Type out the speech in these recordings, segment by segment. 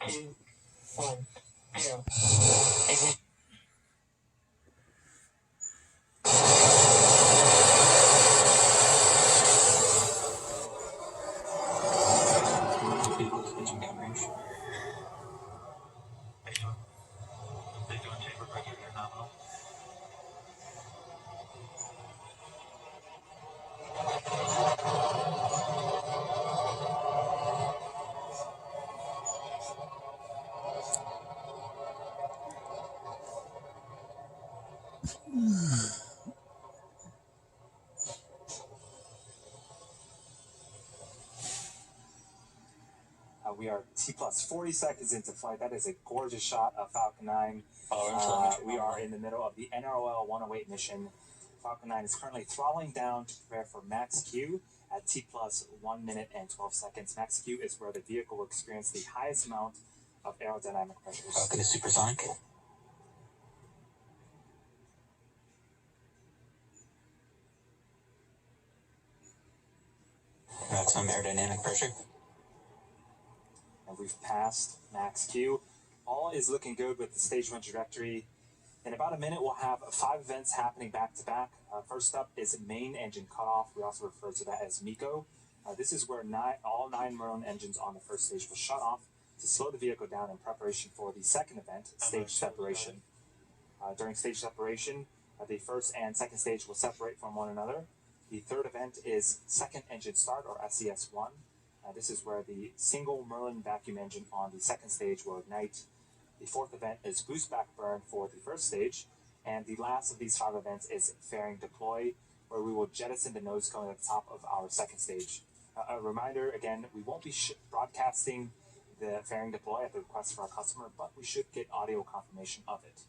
2, 1, 0. Engine coverage. They doing chamber pressure here nominal. We are T plus 40 seconds into flight. That is a gorgeous shot of Falcon 9. We are in the middle of the NROL 108 mission. Falcon 9 is currently throttling down to prepare for max Q at T plus 1 minute and 12 seconds. Max Q is where the vehicle will experience the highest amount of aerodynamic pressures. Falcon is supersonic. Maximum aerodynamic pressure. And we've passed max Q. All is looking good with the stage 1 trajectory. In about a minute, we'll have 5 events happening back to back. First up is main engine cutoff. We also refer to that as MECO. This is where all 9 Merlin engines on the first stage will shut off to slow the vehicle down in preparation for the second event, stage separation. During stage separation, the first and second stage will separate from one another. The third event is second engine start, or SES1. This is where the single Merlin vacuum engine on the second stage will ignite. The fourth event is boost back burn for the first stage. And the last of these 5 events is fairing deploy, where we will jettison the nose cone at the top of our second stage. A reminder, again, we won't be broadcasting the fairing deploy at the request of our customer, but we should get audio confirmation of it.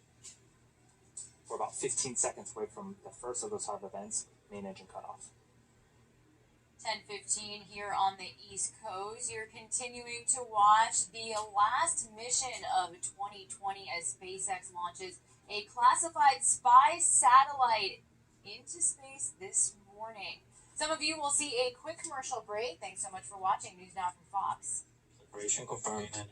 We're about 15 seconds away from the first of those 5 events, main engine cutoff. 10:15 here on the East Coast. You're continuing to watch the last mission of 2020 as SpaceX launches a classified spy satellite into space this morning. Some of you will see a quick commercial break. Thanks so much for watching News Now from Fox. Separation confirmed.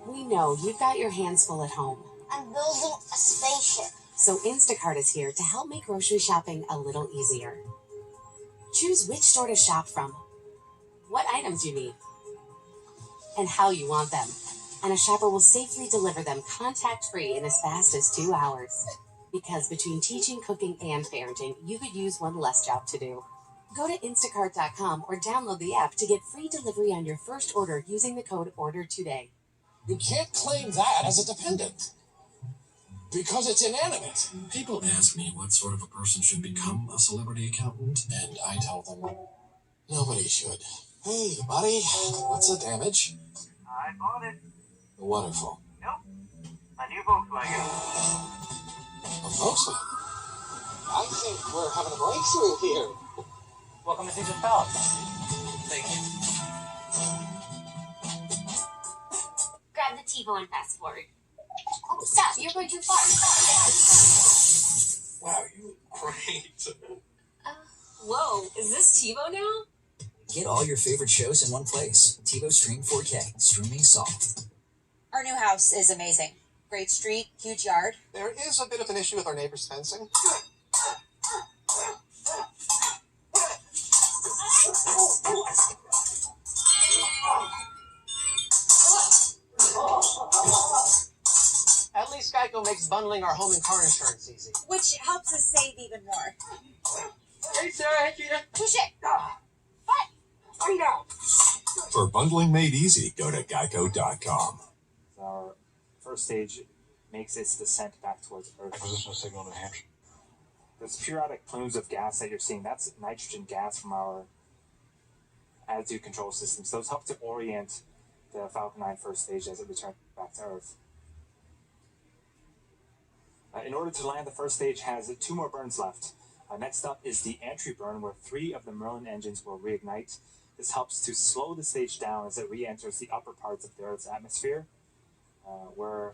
We know you've got your hands full at home. I'm building a spaceship. So Instacart is here to help make grocery shopping a little easier. Choose which store to shop from, what items you need, and how you want them. And a shopper will safely deliver them contact-free in as fast as 2 hours. Because between teaching, cooking, and parenting, you could use one less job to do. Go to Instacart.com or download the app to get free delivery on your first order using the code ORDER2DAY. You can't claim that as a dependent. Because it's inanimate. People ask me what sort of a person should become a celebrity accountant. And I tell them, nobody should. Hey, buddy, what's the damage? I bought it. Wonderful. Nope. A new Volkswagen. A Volkswagen? I think we're having a breakthrough here. Welcome to Caesar's Palace. Thank you. Grab the T-bone fast forward. Oh, stop. You're going too far. Wow, you look great. Whoa, is this TiVo now? Get all your favorite shows in one place. TiVo Stream 4K. Streaming solved. Our new house is amazing. Great street, huge yard. There is a bit of an issue with our neighbor's fencing. At least Geico makes bundling our home and car insurance easy. Which helps us save even more. Hey, Sarah, hey, Gina. Push it. What? Wait out. For bundling made easy, go to geico.com. Our first stage makes its descent back towards Earth. Acquisition signal to Hampshire. Those periodic plumes of gas that you're seeing, that's nitrogen gas from our attitude control systems. Those help to orient the Falcon 9 first stage as it returns back to Earth. In order to land, the first stage has 2 more burns left. Next up is the entry burn, where 3 of the Merlin engines will reignite. This helps to slow the stage down as it re-enters the upper parts of the Earth's atmosphere. We're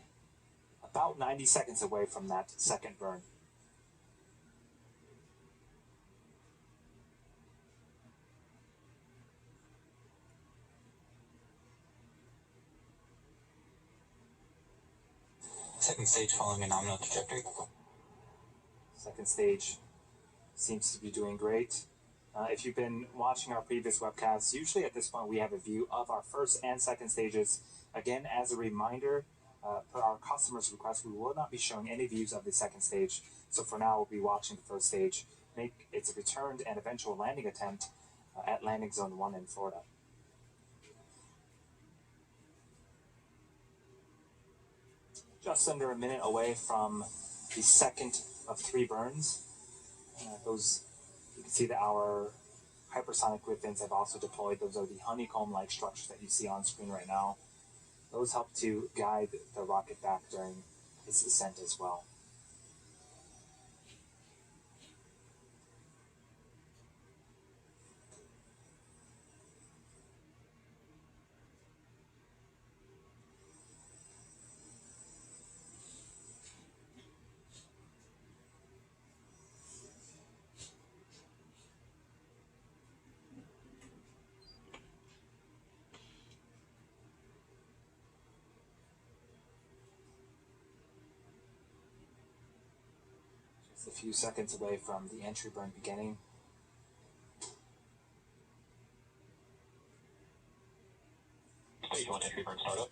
about 90 seconds away from that second burn. Second stage following a nominal trajectory. Second stage seems to be doing great. If you've been watching our previous webcasts, usually at this point we have a view of our first and second stages. Again, as a reminder, per our customer's request, we will not be showing any views of the second stage. So for now, we'll be watching the first stage make its return and eventual landing attempt at landing zone 1 in Florida. Just under a minute away from the second of 3 burns. You can see that our hypersonic grid fins have also deployed. Those are the honeycomb-like structures that you see on screen right now. Those help to guide the rocket back during its descent as well. A few seconds away from the entry burn beginning. Stage 1 entry burn startup.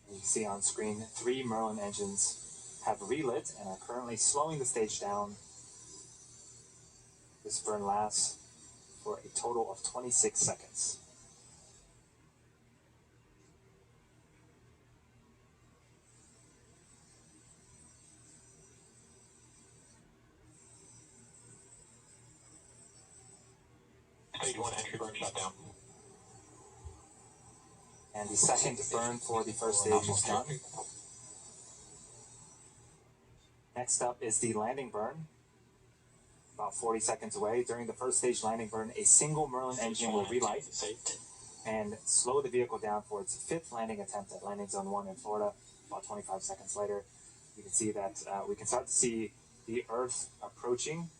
You can see on screen 3 Merlin engines have relit and are currently slowing the stage down. This burn lasts for a total of 26 seconds. Stage 1 entry burn shutdown. And the second burn for the first stage is done. Next up is the landing burn. About 40 seconds away. During the first stage landing burn, a single Merlin engine will relight and slow the vehicle down for its 5th landing attempt at landing zone 1 in Florida. About 25 seconds later, you can see that we can start to see the Earth approaching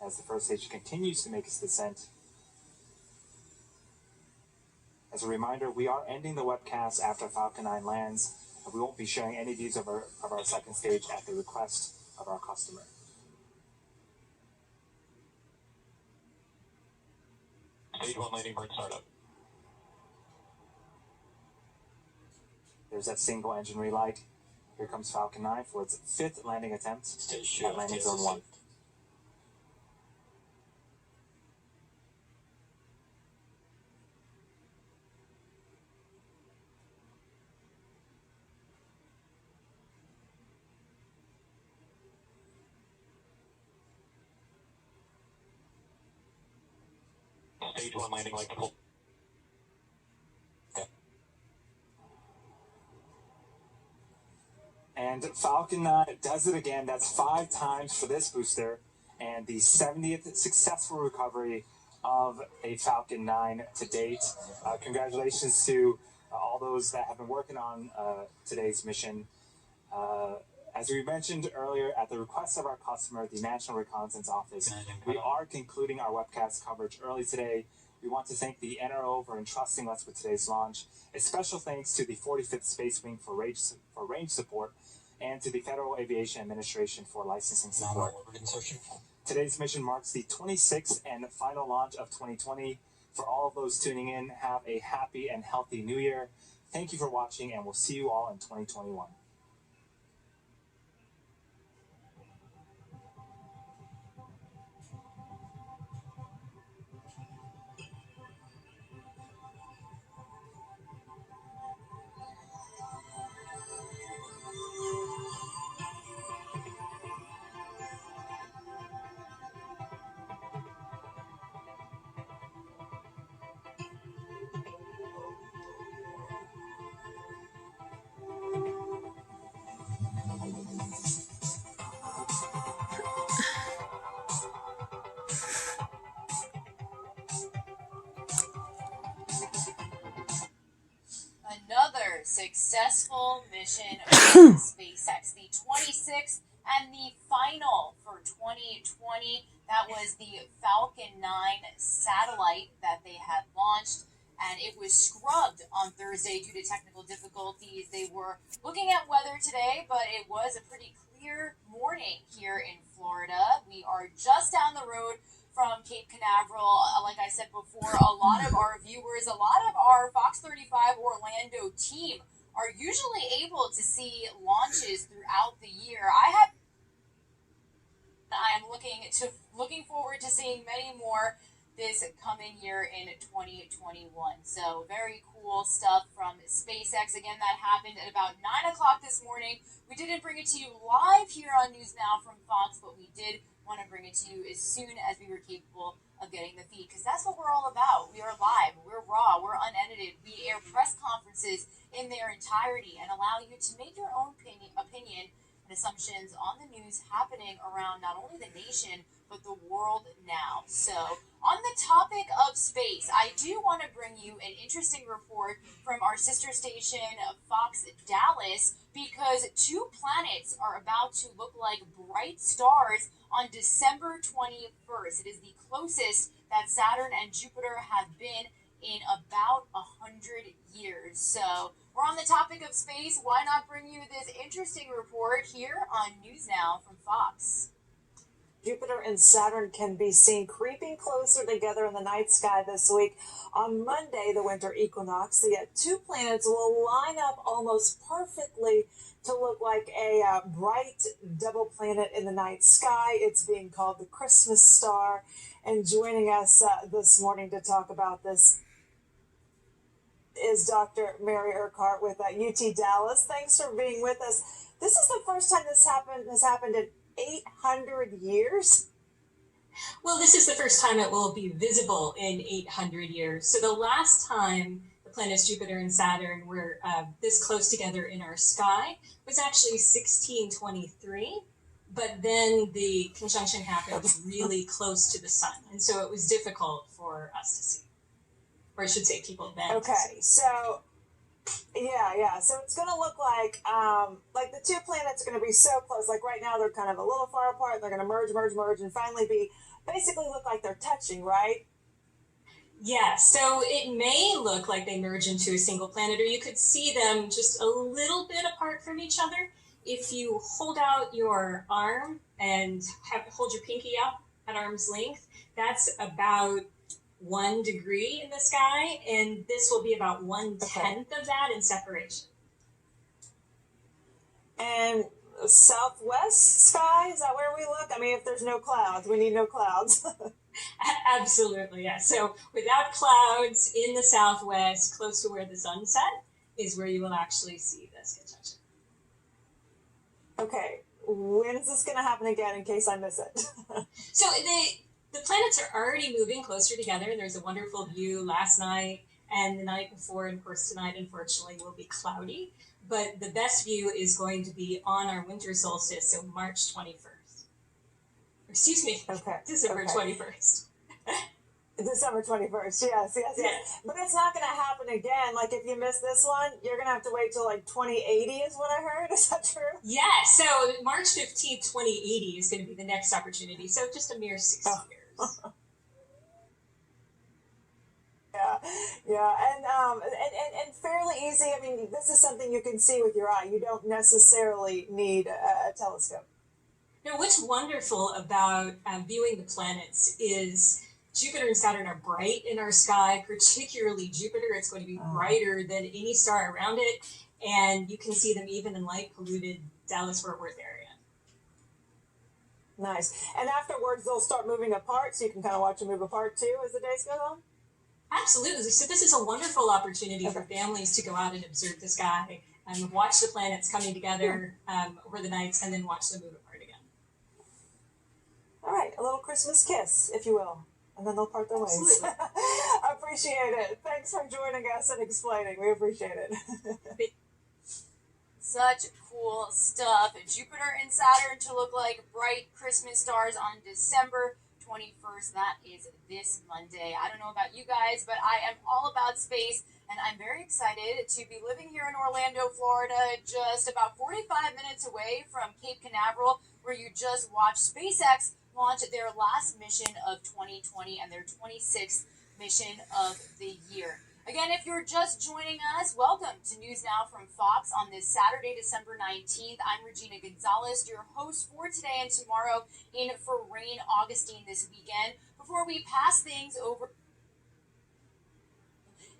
as the first stage continues to make its descent. As a reminder, we are ending the webcast after Falcon 9 lands, and we won't be sharing any views of our second stage at the request of our customer. Stage 1 landing burn startup. There's that single engine relight. Here comes Falcon 9 for its 5th landing attempt at landing zone 1. Stage 1 landing like the And Falcon 9 does it again. That's 5 times for this booster, and the 70th successful recovery of a Falcon 9 to date. Congratulations to all those that have been working on today's mission. As we mentioned earlier, at the request of our customer, the National Reconnaissance Office, we are concluding our webcast coverage early today. We want to thank the NRO for entrusting us with today's launch. A special thanks to the 45th Space Wing for range support, and to the Federal Aviation Administration for licensing support. Today's mission marks the 26th and final launch of 2020. For all of those tuning in, have a happy and healthy new year. Thank you for watching, and we'll see you all in 2021. Another successful mission of SpaceX, the 26th and the final for 2020. That was the Falcon 9 satellite that they had launched. and it was scrubbed on Thursday due to technical difficulties. They were looking at weather today, but it was a pretty clear morning here in Florida. We are just down the road from Cape Canaveral. Like I said before, a lot of our viewers, a lot of our Fox 35 Orlando team are usually able to see launches throughout the year. I am looking forward to seeing many more this coming year in 2021. So very cool stuff from SpaceX. Again, that happened at about 9 o'clock this morning. We didn't bring it to you live here on News Now from Fox, but we did want to bring it to you as soon as we were capable of getting the feed, because that's what we're all about. We are live, we're raw, we're unedited. We air press conferences in their entirety and allow you to make your own opinion and assumptions on the news happening around not only the nation, but the world now. So, on the topic of space, I do want to bring you an interesting report from our sister station, Fox Dallas, because two planets are about to look like bright stars on December 21st. It is the closest that Saturn and Jupiter have been in about 100 years. So, we're on the topic of space. Why not bring you this interesting report here on News Now from Fox? Jupiter and Saturn can be seen creeping closer together in the night sky this week. On Monday, the winter equinox, the two planets will line up almost perfectly to look like a bright double planet in the night sky. It's being called the Christmas star. And joining us this morning to talk about this is Dr. Mary Urquhart with UT Dallas. Thanks for being with us. This is the first time this happened in 800 years? Well, this is the first time it will be visible in 800 years. So the last time the planets Jupiter and Saturn were this close together in our sky was actually 1623. But then the conjunction happened really close to the sun. And so it was difficult for us to see. Or I should say people then. Okay, so yeah. So it's going to look like the two planets are going to be so close. Like right now, they're kind of a little far apart. They're going to merge, and finally basically look like they're touching, right? Yeah, so it may look like they merge into a single planet, or you could see them just a little bit apart from each other. If you hold out your arm and hold your pinky up at arm's length, that's about 1 degree in the sky, and this will be about 1/10 of that in separation. And southwest sky, is that where we look? I mean, if there's no clouds, we need no clouds. Absolutely, yeah. So without clouds in the southwest, close to where the sun set, is where you will actually see this conjunction. Okay, when is this going to happen again in case I miss it? So the planets are already moving closer together. There's a wonderful view last night and the night before, and of course tonight, unfortunately, will be cloudy. But the best view is going to be on our winter solstice, so March 21st. Excuse me, December 21st. December 21st, yes. But it's not going to happen again. Like, if you miss this one, you're going to have to wait till, 2080 is what I heard. Is that true? Yeah, so March 15th, 2080 is going to be the next opportunity. So just a mere 6 years. Yeah, and fairly easy. I mean, this is something you can see with your eye. You don't necessarily need a telescope. Now, what's wonderful about viewing the planets is Jupiter and Saturn are bright in our sky, particularly Jupiter. It's going to be brighter than any star around it, and you can see them even in light-polluted Dallas-Fort Worth area. Nice. And afterwards, they'll start moving apart, so you can kind of watch them move apart, too, as the days go on? Absolutely. So this is a wonderful opportunity for families to go out and observe the sky and watch the planets coming together over the nights, and then watch them move apart again. All right, a little Christmas kiss, if you will. And then they'll part their ways. Appreciate it. Thanks for joining us and explaining. We appreciate it. Such cool stuff. Jupiter and Saturn to look like bright Christmas stars on December 21st. That is this Monday. I don't know about you guys, but I am all about space, and I'm very excited to be living here in Orlando, Florida, just about 45 minutes away from Cape Canaveral, where you just watched SpaceX launch their last mission of 2020 and their 26th mission of the year. Again, if you're just joining us, welcome to News Now from Fox on this Saturday, December 19th. I'm Regina Gonzalez, your host for today and tomorrow in for Rain Augustine this weekend. Before we pass things over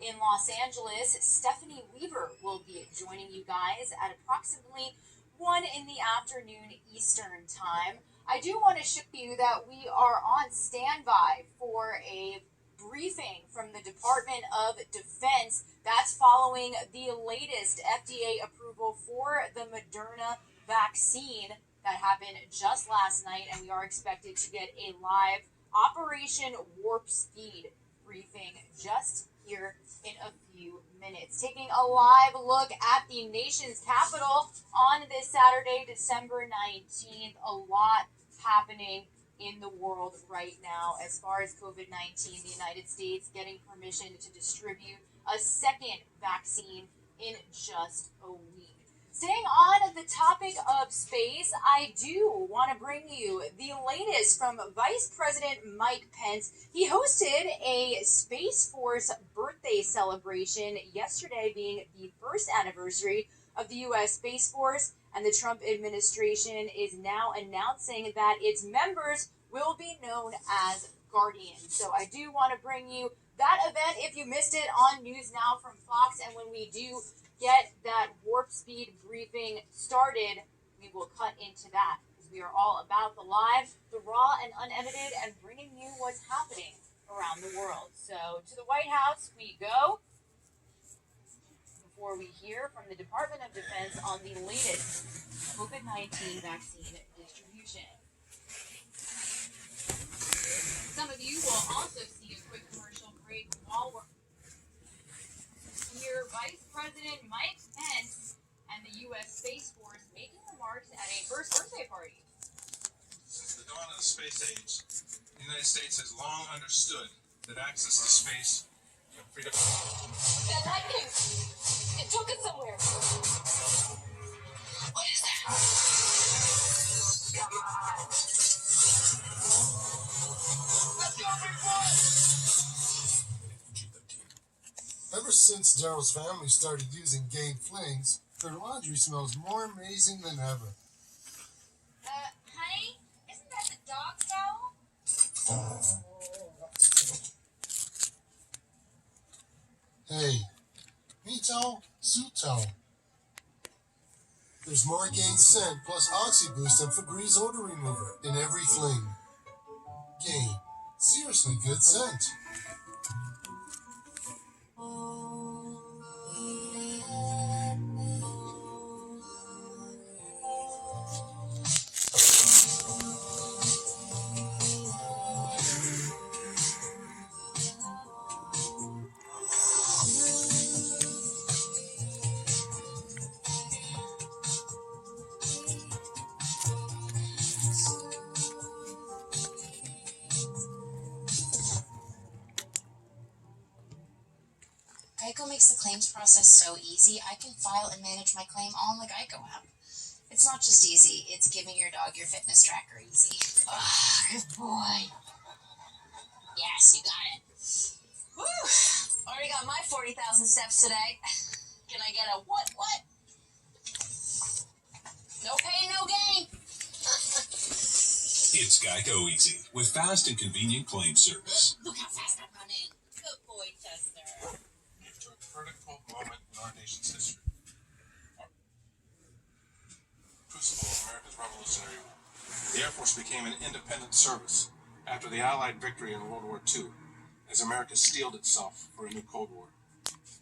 in Los Angeles, Stephanie Weaver will be joining you guys at approximately 1 in the afternoon Eastern Time. I do want to show you that we are on standby for a briefing from the Department of Defense. That's following the latest FDA approval for the Moderna vaccine that happened just last night, and we are expected to get a live Operation Warp Speed briefing just here in a few minutes. Taking a live look at the nation's capital on this Saturday, December 19th. A lot happening in the world right now as far as COVID-19. The United States getting permission to distribute a second vaccine in just a week. Staying on the topic of space, I do want to bring you the latest from Vice President Mike Pence. He hosted a Space Force birthday celebration yesterday, being the first anniversary of the U.S. Space Force, and the Trump administration is now announcing that its members will be known as Guardians. So I do want to bring you that event if you missed it on News Now from Fox, and when we do get that Warp Speed briefing started, we will cut into that, because we are all about the live, the raw and unedited, and bringing you what's happening around the world. So to the White House we go, before we hear from the Department of Defense on the latest COVID-19 vaccine distribution. Some of you will also see a quick commercial break while we're here. Vice President Mike Pence and the U.S. Space Force making remarks at a first birthday party. Since the dawn of the space age, the United States has long understood that access to space and freedom. That lightning! It took us somewhere. What is that? Come on! Let's go, big boy! Ever since Daryl's family started using gay flings, their laundry smells more amazing than ever. Honey? Isn't that the dog towel? Hey, me towel, suit towel. There's more Gain scent plus Oxy Boost and Febreze odor remover in every fling. Gain, seriously good scent. Geico makes the claims process so easy, I can file and manage my claim all in the Geico app. It's not just easy, it's giving your dog your fitness tracker easy. Good boy. Yes, you got it. Whew! Already got my 40,000 steps today. Can I get a what? No pain, no gain. It's Geico Easy with fast and convenient claim service. Look how fast I'm running. Good boy, Chester. To a critical moment in our nation's history. Crucible of America's Revolutionary War. The Air Force became an independent service after the Allied victory in World War II, as America steeled itself for a new Cold War.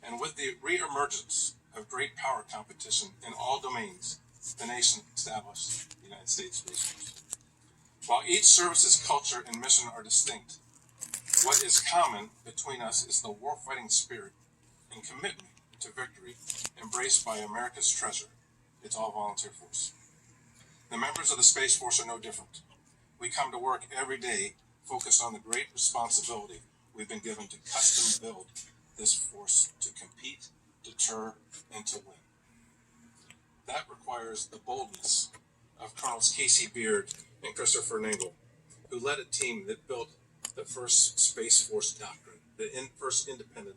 And with the re-emergence of great power competition in all domains, the nation established the United States Space Force. While each service's culture and mission are distinct, what is common between us is the warfighting spirit and commitment to victory embraced by America's treasure, its all-volunteer force. The members of the Space Force are no different. We come to work every day focused on the great responsibility we've been given to custom build this force to compete, deter, and to win. That requires the boldness of Colonels Casey Beard and Christopher Nangle, who led a team that built the first Space Force doctrine, the first independent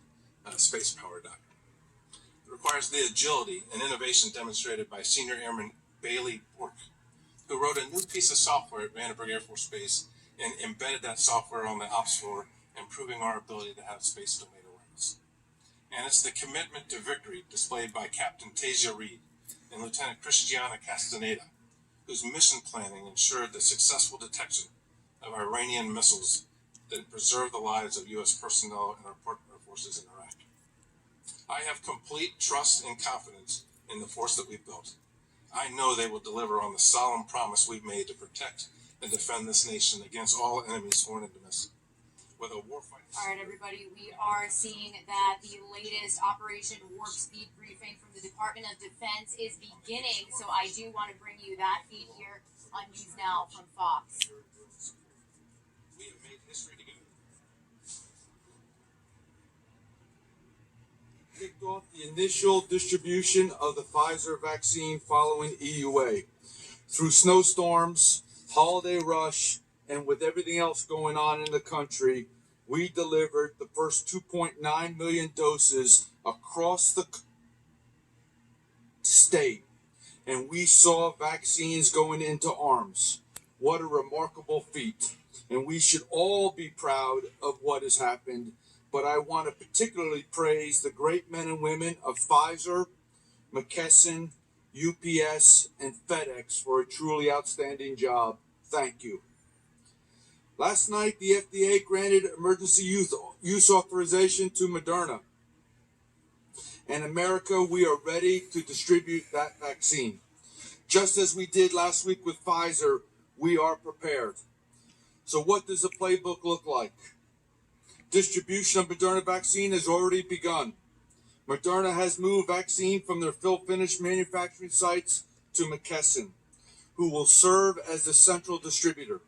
space-powered doctor. It requires the agility and innovation demonstrated by Senior Airman Bailey Bork, who wrote a new piece of software at Vandenberg Air Force Base and embedded that software on the ops floor, improving our ability to have space domain awareness. And it's the commitment to victory displayed by Captain Tasia Reed and Lieutenant Christiana Castaneda, whose mission planning ensured the successful detection of Iranian missiles that preserved the lives of U.S. personnel and our partner forces in Iraq. I have complete trust and confidence in the force that we've built. I know they will deliver on the solemn promise we've made to protect and defend this nation against all enemies, foreign and domestic. With a warfighter. All right, everybody, we are seeing that the latest Operation Warp Speed briefing from the Department of Defense is beginning, so I do want to bring you that feed here on News Now from Fox. We have made history together. Kicked off the initial distribution of the Pfizer vaccine following EUA. Through snowstorms, holiday rush, and with everything else going on in the country, we delivered the first 2.9 million doses across the state, and we saw vaccines going into arms. What a remarkable feat, and we should all be proud of what has happened, but I want to particularly praise the great men and women of Pfizer, McKesson, UPS, and FedEx for a truly outstanding job. Thank you. Last night, the FDA granted emergency use authorization to Moderna. In America, we are ready to distribute that vaccine. Just as we did last week with Pfizer, we are prepared. So what does the playbook look like? Distribution of Moderna vaccine has already begun. Moderna has moved vaccine from their fill-finish manufacturing sites to McKesson, who will serve as the central distributor.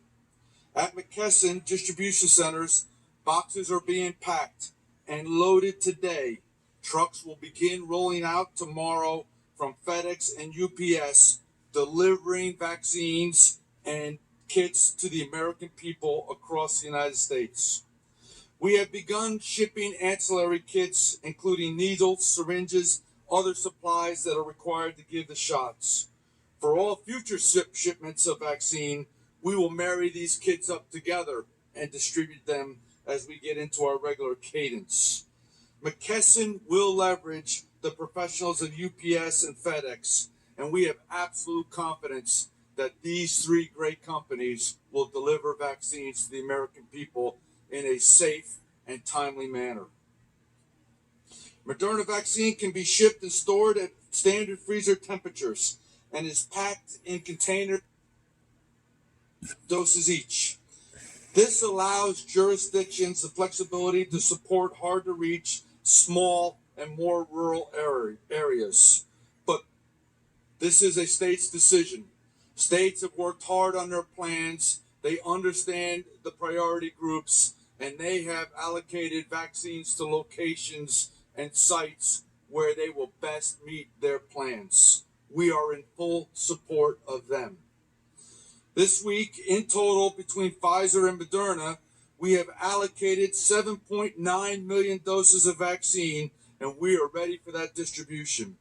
At McKesson distribution centers, boxes are being packed and loaded today. Trucks will begin rolling out tomorrow from FedEx and UPS, delivering vaccines and kits to the American people across the United States. We have begun shipping ancillary kits, including needles, syringes, other supplies that are required to give the shots. For all future shipments of vaccine, we will marry these kits up together and distribute them as we get into our regular cadence. McKesson will leverage the professionals of UPS and FedEx, and we have absolute confidence that these three great companies will deliver vaccines to the American people in a safe and timely manner. Moderna vaccine can be shipped and stored at standard freezer temperatures and is packed in containers doses each. This allows jurisdictions the flexibility to support hard-to-reach, small, and more rural areas. But this is a state's decision. States have worked hard on their plans. They understand the priority groups, and they have allocated vaccines to locations and sites where they will best meet their plans. We are in full support of them. This week, in total, between Pfizer and Moderna, we have allocated 7.9 million doses of vaccine, and we are ready for that distribution.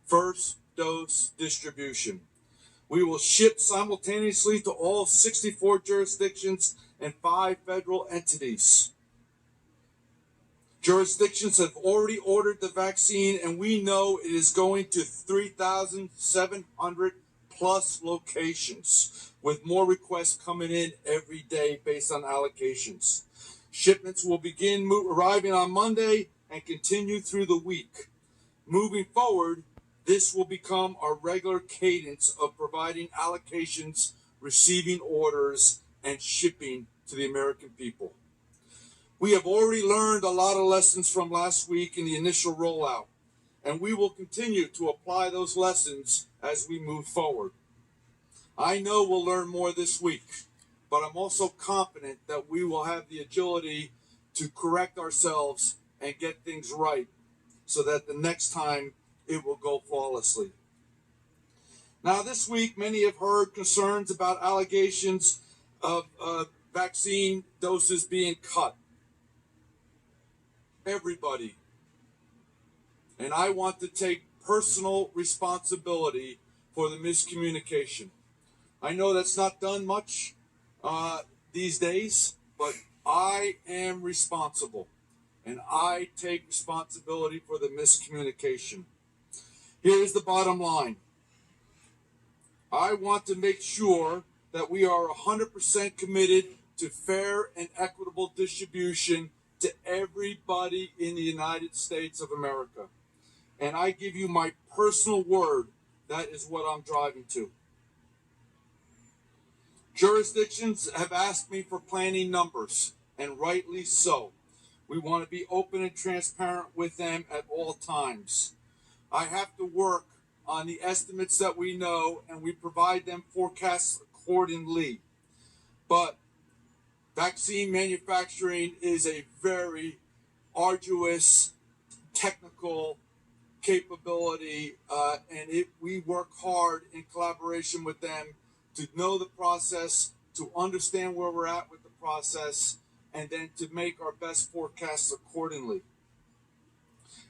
First dose distribution. We will ship simultaneously to all 64 jurisdictions and 5 federal entities. Jurisdictions have already ordered the vaccine, and we know it is going to 3,700 plus locations, with more requests coming in every day based on allocations. Shipments will begin arriving on Monday and continue through the week. Moving forward, this will become our regular cadence of providing allocations, receiving orders, and shipping to the American people. We have already learned a lot of lessons from last week in the initial rollout, and we will continue to apply those lessons as we move forward. I know we'll learn more this week, but I'm also confident that we will have the agility to correct ourselves and get things right so that the next time it will go flawlessly. Now, this week, many have heard concerns about allegations of vaccine doses being cut. Everybody And I want to take personal responsibility for the miscommunication. I know that's not done much these days, but I am responsible. And I take responsibility for the miscommunication. Here's the bottom line. I want to make sure that we are 100% committed to fair and equitable distribution to everybody in the United States of America. And I give you my personal word, that is what I'm driving to. Jurisdictions have asked me for planning numbers, and rightly so. We want to be open and transparent with them at all times. I have to work on the estimates that we know, and we provide them forecasts accordingly. But vaccine manufacturing is a very arduous, technical capability, and we work hard in collaboration with them to know the process, to understand where we're at with the process, and then to make our best forecasts accordingly.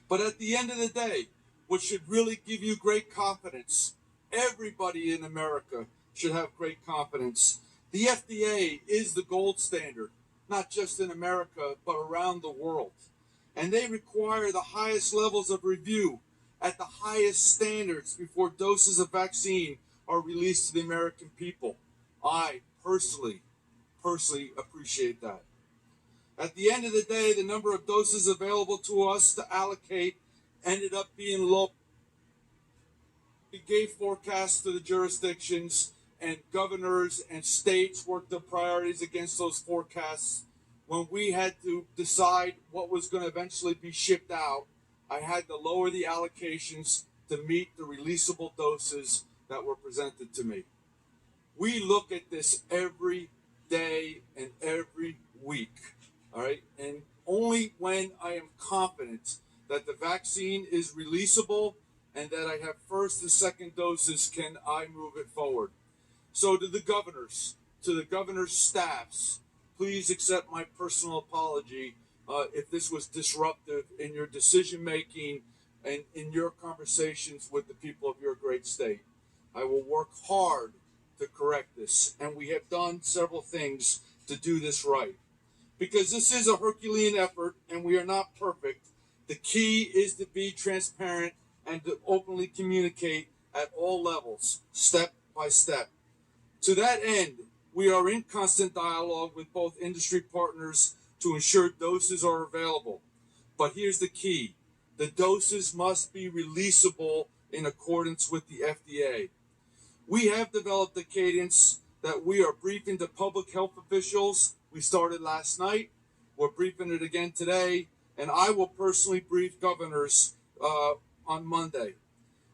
But at the end of the day, what should really give you great confidence, everybody in America should have great confidence. The FDA is the gold standard, not just in America, but around the world. And they require the highest levels of review at the highest standards before doses of vaccine are released to the American people. I personally appreciate that. At the end of the day, the number of doses available to us to allocate ended up being low. We gave forecasts to the jurisdictions, and governors and states worked their priorities against those forecasts. When we had to decide what was going to eventually be shipped out, I had to lower the allocations to meet the releasable doses that were presented to me. We look at this every day and every week, all right? And only when I am confident that the vaccine is releasable and that I have first and second doses can I move it forward. So to the governors, to the governor's staffs, please accept my personal apology if this was disruptive in your decision making and in your conversations with the people of your great state. I will work hard to correct this, and we have done several things to do this right. Because this is a Herculean effort, and we are not perfect. The key is to be transparent and to openly communicate at all levels, step by step. To that end, we are in constant dialogue with both industry partners to ensure doses are available. But here's the key. The doses must be releasable in accordance with the FDA. We have developed a cadence that we are briefing to public health officials. We started last night. We're briefing it again today. And I will personally brief governors on Monday.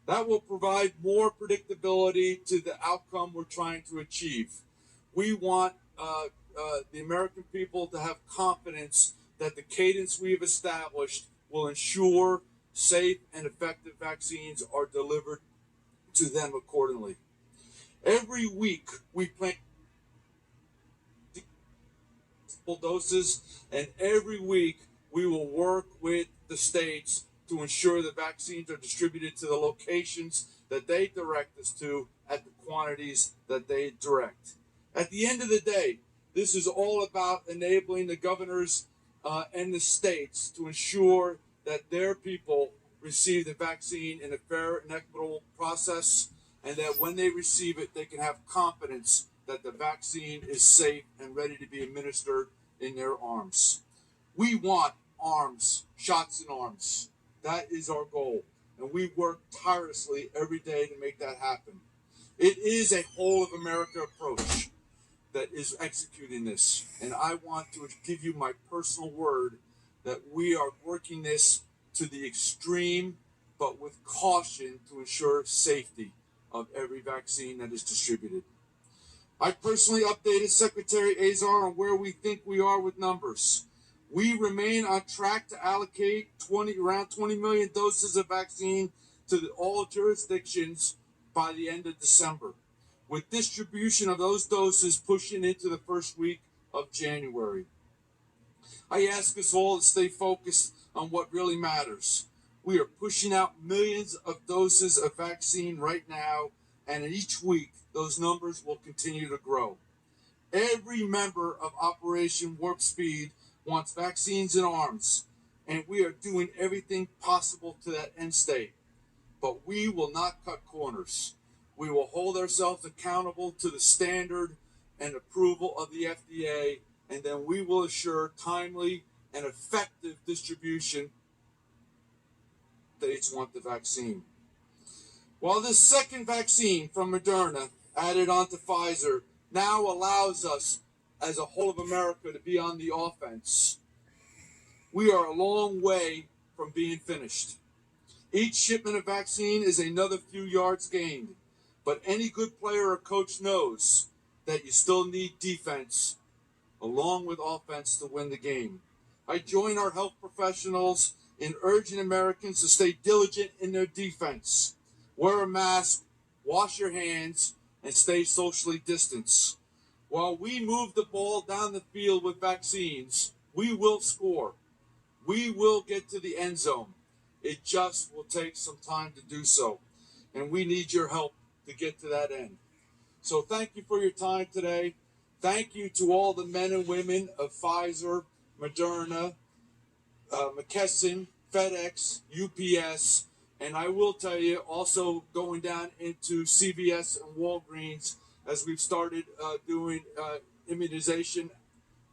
That will provide more predictability to the outcome we're trying to achieve. We want the American people to have confidence that the cadence we have established will ensure safe and effective vaccines are delivered to them accordingly. Every week we plan doses, and every week we will work with the states to ensure the vaccines are distributed to the locations that they direct us to at the quantities that they direct. At the end of the day, this is all about enabling the governors and the states to ensure that their people receive the vaccine in a fair and equitable process, and that when they receive it, they can have confidence that the vaccine is safe and ready to be administered in their arms. We want arms, shots in arms. That is our goal, and we work tirelessly every day to make that happen. It is a whole of America approach that is executing this, and I want to give you my personal word that we are working this to the extreme, but with caution to ensure safety of every vaccine that is distributed. I personally updated Secretary Azar on where we think we are with numbers. We remain on track to allocate around 20 million doses of vaccine to all jurisdictions by the end of December, with distribution of those doses pushing into the first week of January. I ask us all to stay focused on what really matters. We are pushing out millions of doses of vaccine right now, and each week those numbers will continue to grow. Every member of Operation Warp Speed wants vaccines in arms, and we are doing everything possible to that end state. But we will not cut corners. We will hold ourselves accountable to the standard and approval of the FDA, and then we will assure timely and effective distribution that each want the vaccine. While this second vaccine from Moderna, added onto Pfizer, now allows us as a whole of America to be on the offense, we are a long way from being finished. Each shipment of vaccine is another few yards gained, but any good player or coach knows that you still need defense along with offense to win the game. I join our health professionals in urging Americans to stay diligent in their defense. Wear a mask, wash your hands, and stay socially distanced. While we move the ball down the field with vaccines, we will score. We will get to the end zone. It just will take some time to do so, and we need your help to get to that end. So thank you for your time today. Thank you to all the men and women of Pfizer, Moderna, McKesson, FedEx, UPS, and I will tell you also going down into CVS and Walgreens as we've started doing immunization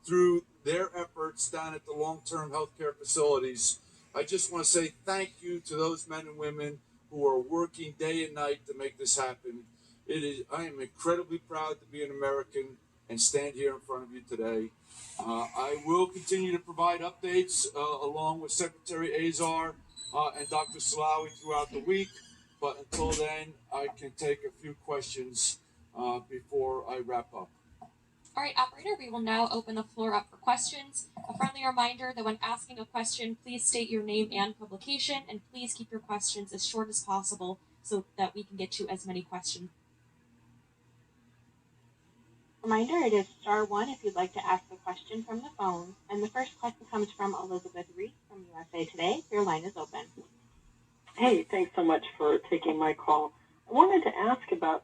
through their efforts down at the long-term healthcare facilities. I just want to say thank you to those men and women who are working day and night to make this happen. I am incredibly proud to be an American and stand here in front of you today. I will continue to provide updates along with Secretary Azar and Dr. Salawi throughout the week, but until then, I can take a few questions before I wrap up. All right, operator, we will now open the floor up for questions. A friendly reminder that when asking a question, please state your name and publication, and please keep your questions as short as possible so that we can get to as many questions. Reminder, it is *1 if you'd like to ask a question from the phone. And the first question comes from Elizabeth Reese from USA Today. Your line is open. Hey, thanks so much for taking my call. I wanted to ask about